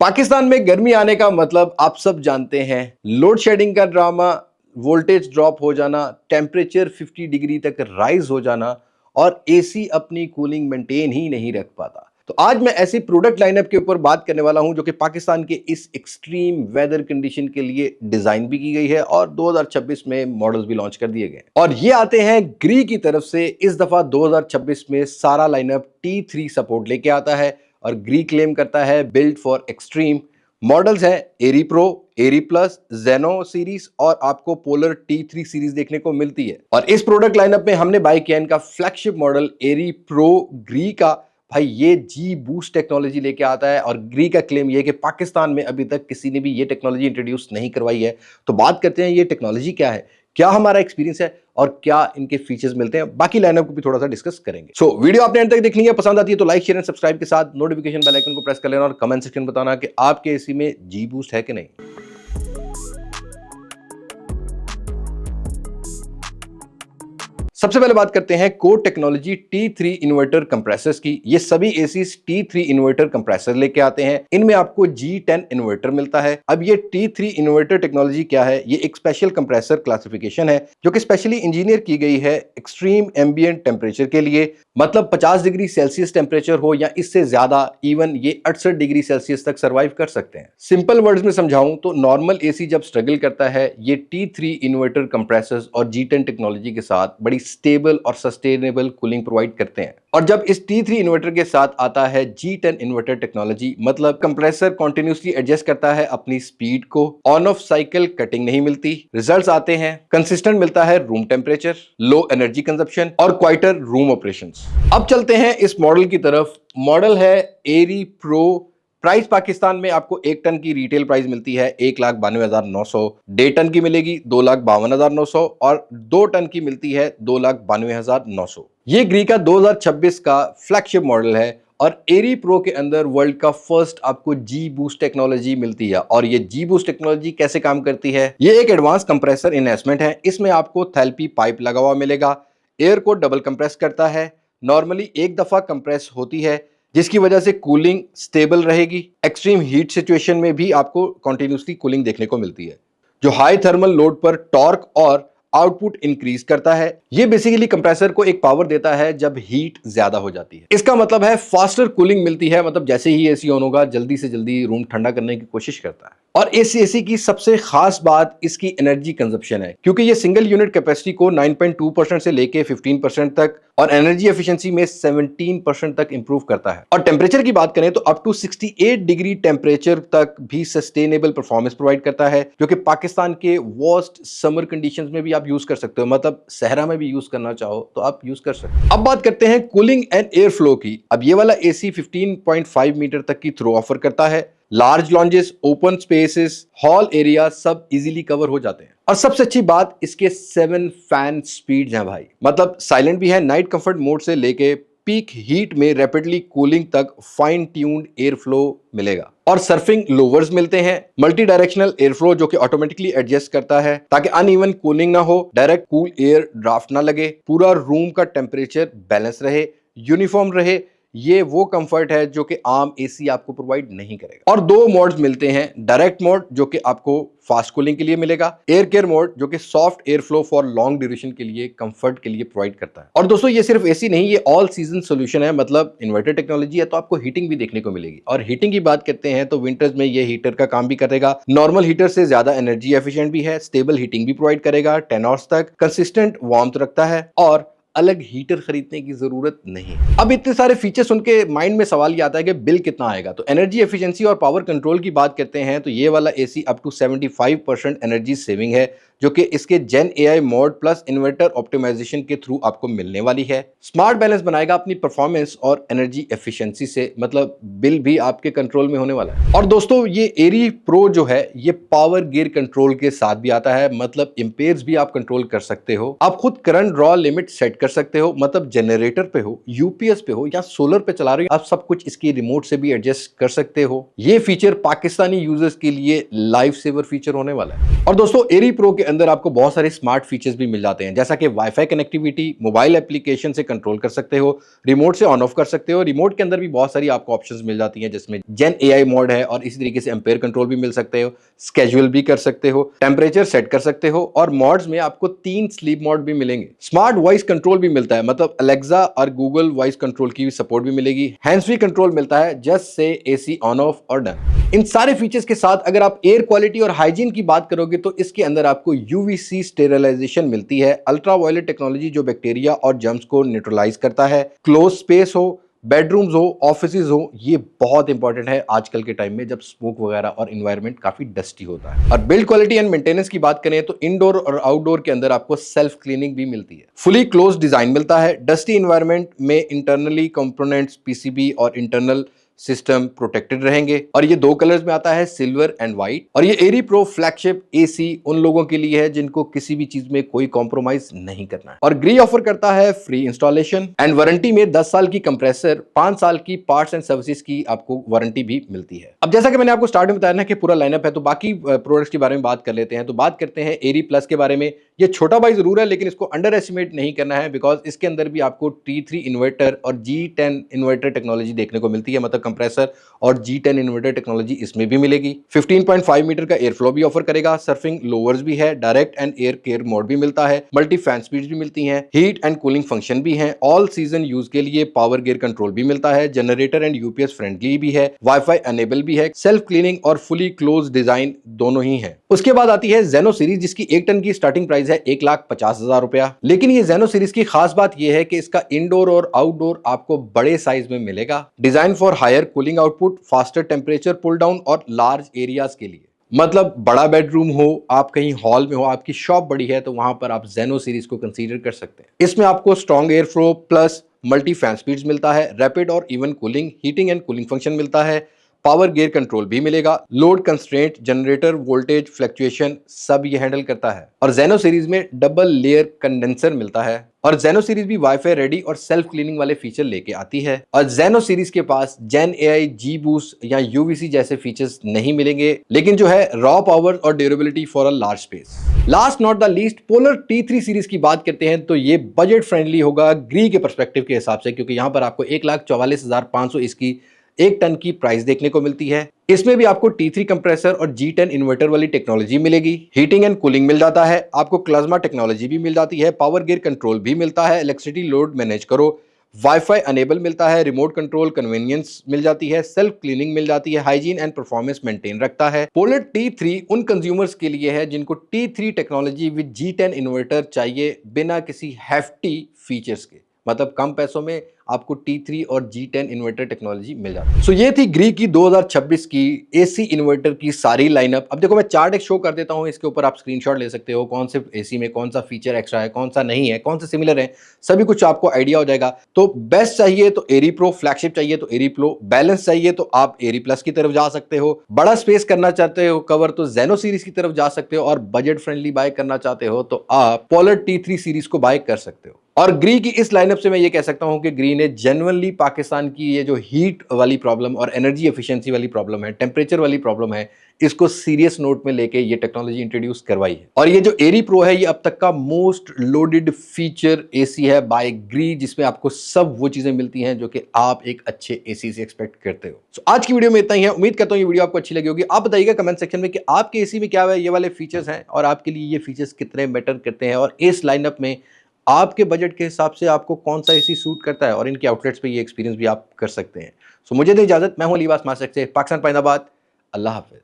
पाकिस्तान में गर्मी आने का मतलब आप सब जानते हैं। लोड शेडिंग का ड्रामा, वोल्टेज ड्रॉप हो जाना, टेम्परेचर 50 डिग्री तक राइज हो जाना और एसी अपनी कूलिंग मेंटेन ही नहीं रख पाता। तो आज मैं ऐसी प्रोडक्ट लाइनअप के ऊपर बात करने वाला हूं जो कि पाकिस्तान के इस एक्सट्रीम वेदर कंडीशन के लिए डिजाइन भी की गई है और 2026 में मॉडल्स भी लॉन्च कर दिए गए। और ये आते हैं ग्री की तरफ से। इस दफा 2026 में सारा लाइनअप T3 सपोर्ट लेके आता है और ग्री क्लेम करता है बिल्ड फॉर एक्सट्रीम। मॉडल्स हैं एरी प्रो, एरी प्लस, जेनो सीरीज और आपको पोलर T3 सीरीज देखने को मिलती है। और इस प्रोडक्ट लाइनअप में हमने बाय किया इनका फ्लैगशिप मॉडल एरी प्रो ग्री का। भाई ये जी बूस्ट टेक्नोलॉजी लेके आता है और ग्री का क्लेम ये है कि पाकिस्तान में अभी तक किसी ने भी ये टेक्नोलॉजी इंट्रोड्यूस नहीं करवाई है। तो बात करते हैं ये टेक्नोलॉजी क्या है, क्या हमारा एक्सपीरियंस है और क्या इनके फीचर्स मिलते हैं। बाकी लाइनअप को भी थोड़ा सा डिस्कस करेंगे। सो वीडियो आपने अंत तक देखनी है, पसंद आती है तो लाइक शेयर एंड सब्सक्राइब के साथ नोटिफिकेशन बेल आइकन को प्रेस कर लेना और कमेंट सेक्शन में बताना कि आपके एसी में जी बूस्ट है कि नहीं। सबसे पहले बात करते हैं core technology T3 inverter compressors की। ये सभी एसीज T3 इन्वर्टर कंप्रेसर लेके आते हैं। इनमें आपको G10 इन्वर्टर मिलता है। अब ये T3 इन्वर्टर टेक्नोलॉजी क्या है? ये एक स्पेशल कंप्रेसर क्लासिफिकेशन है जो कि स्पेशली इंजीनियर की गई है एक्सट्रीम एम्बिएंट टेम्परेचर के लिए। मतलब 50 डिग्री सेल्सियस टेम्परेचर हो या इससे ज्यादा, इवन ये 68 डिग्री सेल्सियस तक सर्वाइव कर सकते हैं। सिंपल वर्ड्स में समझाऊं तो नॉर्मल एसी जब स्ट्रगल करता है, ये T3 इन्वर्टर कंप्रेसर्स और G10 टेक्नोलॉजी के साथ बड़ी स्टेबल और सस्टेनेबल कूलिंग प्रोवाइड करते हैं। और जब इस T3 इन्वर्टर के साथ आता है G10 इन्वर्टर टेक्नोलॉजी, मतलब कंप्रेसर कंटिन्यूअसली एडजस्ट करता है अपनी स्पीड को, ऑन ऑफ साइकिल कटिंग नहीं मिलती, रिजल्ट्स आते हैं कंसिस्टेंट मिलता है room temperature, low energy consumption और क्वाइटर रूम ऑपरेशंस। अब चलते हैं इस मॉडल की तरफ। मॉडल है एरी प्रो। प्राइस पाकिस्तान में आपको 1 टन की रिटेल प्राइस मिलती है 1,92,900, 1.5 टन की मिलेगी 2,52,900 और 2 टन की मिलती है 2,92,900। ये ग्री का 2026 का फ्लैगशिप मॉडल है और एरी प्रो के अंदर वर्ल्ड का फर्स्ट आपको जी बूस्ट टेक्नोलॉजी मिलती है। और ये जी बूस्ट टेक्नोलॉजी कैसे काम करती है? ये एक एडवांस कंप्रेसर इन्हेंसमेंट है। इसमें आपको थैल्पी पाइप लगा हुआ मिलेगा, एयर को डबल कंप्रेस करता है। नॉर्मली एक दफा कंप्रेस होती है जिसकी वजह से कूलिंग स्टेबल रहेगी। एक्सट्रीम हीट सिचुएशन में भी आपको कंटिन्यूसली कूलिंग देखने को मिलती है जो हाई थर्मल लोड पर टॉर्क और आउटपुट इंक्रीज करता है। ये बेसिकली कंप्रेसर को एक पावर देता है जब हीट ज्यादा हो जाती है। इसका मतलब है फास्टर कूलिंग मिलती है। मतलब जैसे ही एसी ऑन होगा जल्दी से जल्दी रूम ठंडा करने की कोशिश करता है। और इस एसी की सबसे खास बात इसकी एनर्जी कंजप्शन है, क्योंकि ये सिंगल यूनिट कैपेसिटी को 9.2% से लेके 15% तक और एनर्जी एफिशिएंसी में 17% तक इंप्रूव करता है। और टेम्परेचर की बात करें तो अप टू 68 डिग्री टेम्परेचर तक भी सस्टेनेबल परफॉर्मेंस प्रोवाइड करता है, जो कि पाकिस्तान के वर्स्ट समर कंडीशंस में भी आप यूज कर सकते हो। मतलब सहरा में भी यूज करना चाहो तो आप यूज कर सकते हो। अब बात करते हैं कूलिंग एंड एयर फ्लो की। अब ये वाला एसी 15.5 मीटर तक की थ्रो ऑफर करता है। Large lounges, open spaces, hall area सब इजीली कवर हो जाते हैं। और सबसे अच्छी बात इसके 7 फैन स्पीड्स हैं भाई। मतलब साइलेंट भी है, नाइट कंफर्ट मोड से लेके पीक हीट में रैपिडली कूलिंग तक फाइन ट्यून्ड एयर फ्लो मिलेगा। और सर्फिंग लोवर्स मिलते हैं, मल्टी डायरेक्शनल एयर फ्लो जो कि ऑटोमेटिकली एडजस्ट करता है ताकि अनइवन कूलिंग ना हो, डायरेक्ट कूल एयर ड्राफ्ट ना लगे, पूरा रूम का टेम्परेचर बैलेंस रहे, यूनिफॉर्म रहे। ये वो कंफर्ट है जो कि आम एसी आपको प्रोवाइड नहीं करेगा। और 2 मोड्स मिलते हैं, डायरेक्ट मोड जो कि आपको फास्ट कूलिंग के लिए मिलेगा, एयर केयर मोड जो कि soft air flow for long duration के लिए, कंफर्ट के लिए प्रोवाइड करता है। और दोस्तों ये सिर्फ एसी नहीं, ये ऑल सीजन सोल्यूशन है। मतलब इन्वर्टर टेक्नोलॉजी है तो आपको हीटिंग भी देखने को मिलेगी। और हीटिंग की बात करते हैं तो विंटर्स में ये हीटर का काम भी करेगा। नॉर्मल हीटर से ज्यादा एनर्जी एफिशिएंट भी है, स्टेबल हीटिंग भी प्रोवाइड करेगा, 10 आवर्स तक कंसिस्टेंट वार्मथ रखता है और अलग हीटर खरीदने की जरूरत नहीं। अब इतने सारे फीचर्स उनके माइंड में सवाल ये आता है कि बिल कितना आएगा। तो एनर्जी एफिशिएंसी और पावर कंट्रोल की बात करते हैं तो ये वाला AC up to 75% energy saving है, जो कि इसके Gen AI mode plus inverter optimisation के थ्रू आपको मिलने वाली है। स्मार्ट बैलेंस बनाएगा अपनी परफॉर्मेंस और एनर्जी एफिशिएंसी से, मतलब बिल भी आपके कंट्रोल में होने वाला है। और दोस्तों ये एरी प्रो जो है ये पावर गियर कंट्रोल के साथ भी आता है। मतलब एम्पेयर्स भी आप कंट्रोल कर सकते हो, आप खुद करंट ड्रॉ लिमिट सेट कर सकते हो। मतलब जनरेटर पे हो, यूपीएस पे हो या सोलर पे चला रहे हो, आप सब कुछ इसकी रिमोट से भी एडजस्ट कर सकते हो। ये फीचर पाकिस्तानी यूजर्स के लिए लाइफ सेवर फीचर होने वाला है। और दोस्तों एरी प्रो के अंदर आपको बहुत सारे स्मार्ट फीचर्स भी मिल जाते हैं, जैसा कि वाईफाई कनेक्टिविटी, मोबाइल एप्लीकेशन से कंट्रोल कर सकते हो, रिमोट से ऑन ऑफ कर सकते हो। रिमोट के अंदर भी बहुत सारी आपको ऑप्शंस मिल जाती हैं, जिसमें जेन एआई मोड है और इसी तरीके से एम्पेयर कंट्रोल भी मिल सकते हो, स्केड्यूल भी कर सकते हो, टेम्परेचर सेट कर सकते हो और मॉड्स में आपको 3 स्लीप मोड भी मिलेंगे। स्मार्ट वॉइस कंट्रोल भी मिलता है, मतलब अलेक्सा और गूगल वॉइस कंट्रोल की भी सपोर्ट भी मिलेगी। हैंड्स फ्री कंट्रोल मिलता है, just say AC on off और डन। इन सारे फीचर्स के साथ अगर आप एयर क्वालिटी और हाइजीन की बात करोगे तो इसके अंदर आपको यूवीसी स्टेरिलाइजेशन मिलती है, अल्ट्रावायलेट टेक्नोलॉजी जो बैक्टीरिया और जर्म्स को न्यूट्रलाइज करता है। क्लोज स्पेस हो, बेडरूम्स हो, ऑफिसेज हो, ये बहुत इंपॉर्टेंट है आजकल के टाइम में जब स्मोक वगैरह और इन्वायरमेंट काफी डस्टी होता है। और बिल्ड क्वालिटी एंड मेंटेनेंस की बात करें तो इंडोर और आउटडोर के अंदर आपको सेल्फ क्लीनिंग भी मिलती है। फुली क्लोज डिजाइन मिलता है, डस्टी इन्वायरमेंट में इंटरनली कंपोनेंट्स, पीसीबी और इंटरनल सिस्टम प्रोटेक्टेड रहेंगे। और ये 2 कलर्स में आता है, सिल्वर एंड व्हाइट। और ये एरी प्रो फ्लैगशिप एसी उन लोगों के लिए है जिनको किसी भी चीज में कोई कॉम्प्रोमाइज नहीं करना है। और ग्री ऑफर करता है फ्री इंस्टॉलेशन एंड वारंटी में 10 साल की कंप्रेसर, 5 साल की पार्ट्स एंड सर्विसेज की आपको वारंटी भी मिलती है। अब जैसा कि मैंने आपको स्टार्ट में बताया ना कि पूरा लाइनअप है, तो बाकी प्रोडक्ट्स के बारे में बात कर लेते हैं। तो बात करते हैं एरी प्लस के बारे में। ये छोटा भाई जरूर है, लेकिन इसको अंडर एस्टिमेट नहीं करना है, बिकॉज इसके अंदर भी आपको T3 इन्वर्टर और G10 इन्वर्टर टेक्नोलॉजी देखने को मिलती है, मतलब कंप्रेसर और G10 इन्वर्टर टेक्नोलॉजी इसमें भी मिलेगी। 15.5 मीटर का एयर फ्लो भी ऑफर करेगा, सर्फिंग लोअर्स भी है, direct and air care mode भी मिलता है, मल्टी फैन स्पीड्स भी मिलती हैं, हीट एंड कूलिंग फंक्शन भी है, ऑल सीजन यूज के लिए पावर गियर कंट्रोल भी मिलता है, जनरेटर एंड यूपीएस फ्रेंडली भी है, वाईफाई एनेबल भी है, सेल्फ क्लीनिंग और फुली क्लोज डिजाइन दोनों ही है। उसके बाद आती है जेनो सीरीज, जिसकी 1 टन की स्टार्टिंग प्राइस है 1,50,000 रुपया। लेकिन ये जेनो सीरीज की खास बात यह है कि इसका इंडोर और आउटडोर आपको बड़े साइज में मिलेगा, design for higher cooling output, faster temperature pull down और लार्ज एरियाज के लिए। मतलब बड़ा बेडरूम हो, आप कहीं हॉल में हो, आपकी शॉप बड़ी है, तो वहां पर आप जेनो सीरीज को कंसीडर कर सकते हैं। इसमें आपको strong air flow plus multi fan speeds मिलता है, रैपिड और even cooling, heating and cooling function मिलता है, पावर गियर कंट्रोल भी मिलेगा, load constraint, generator voltage fluctuation सब ये हैंडल करता है। और जेनो सीरीज में डबल लेयर कंडेंसर मिलता है। और जेनो सीरीज भी वाईफाई रेडी और सेल्फ क्लीनिंग वाले फीचर लेके आती है। और जेनो सीरीज के पास जेन एआई, जी बूस्ट या यूवीसी जैसे फीचर्स नहीं मिलेंगे, लेकिन जो है रॉ पावर और durability for a large space. Last not the least, polar T3 series की बात करते हैं तो ये बजट फ्रेंडली होगा ग्री के पर्सपेक्टिव के हिसाब से, क्योंकि यहां पर आपको 1,44,500 इसकी 1 टन की प्राइस देखने को मिलती है। इसमें भी आपको T3 कंप्रेसर और G10 इन्वर्टर वाली टेक्नोलॉजी मिलेगी, हीटिंग एंड कूलिंग मिल जाता है, आपको प्लाज्मा टेक्नोलॉजी भी मिल जाती है, पावर गियर कंट्रोल भी मिलता है, इलेक्ट्रिसिटी लोड मैनेज करो, वाईफाई अनेबल मिलता है, रिमोट कंट्रोल कन्वीनियंस मिल जाती है, सेल्फ क्लीनिंग मिल जाती है, हाइजीन एंड परफॉर्मेंस मेंटेन रखता है। पोलर T3 उन कंज्यूमर्स के लिए है जिनको T3 technology with G10 inverter चाहिए बिना किसी हैफ्टी फीचर्स के, मतलब कम पैसों में आपको T3 और G10 इन्वर्टर टेक्नोलॉजी मिल जाती है। सो ये थी ग्री की 2026 की एसी इन्वर्टर की सारी लाइनअप। अब देखो मैं चार्ट एक शो कर देता हूं, इसके ऊपर आप स्क्रीनशॉट ले सकते हो, कौन से एसी में कौन सा फीचर एक्स्ट्रा है, कौन सा नहीं है, कौन से सिमिलर है, सभी कुछ आपको आइडिया हो जाएगा। तो बेस्ट चाहिए तो एरी प्रो, फ्लैगशिप चाहिए तो एरी प्रो, बैलेंस चाहिए तो आप एरी प्लस की तरफ जा सकते हो, बड़ा स्पेस करना चाहते हो कवर तो जेनो सीरीज की तरफ जा सकते हो, और बजट फ्रेंडली बाय करना चाहते हो तो आप पोलर T3 सीरीज को बाय कर सकते हो। और ग्री की इस लाइनअप से मैं ये कह सकता हूं कि ग्री ने जेन्युइनली पाकिस्तान की ये जो हीट वाली प्रॉब्लम और एनर्जी एफिशिएंसी वाली प्रॉब्लम है, टेम्परेचर वाली प्रॉब्लम है, इसको सीरियस नोट में लेके ये टेक्नोलॉजी इंट्रोड्यूस करवाई है। और ये जो एरी प्रो है, ये अब तक का मोस्ट लोडेड फीचर एसी है बाय ग्री, जिसमें आपको सब वो चीजें मिलती हैं जो कि आप एक अच्छे एसी से एक्सपेक्ट करते हो। सो आज की वीडियो में इतना ही है, उम्मीद करता हूं ये वीडियो आपको अच्छी लगी होगी। आप बताइएगा कमेंट सेक्शन में कि आपके एसी में क्या है ये वाले फीचर्स हैं और आपके लिए ये फीचर्स कितने मैटर करते हैं, और इस लाइनअप में आपके बजट के हिसाब से आपको कौन सा एसी सूट करता है, और इनके आउटलेट्स पे ये एक्सपीरियंस भी आप कर सकते हैं। सो मुझे दे इजाजत, मैं हूं अली अब्बास मास्टर से पाकिस्तान पाइंदाबाद। अल्लाह हाफिज।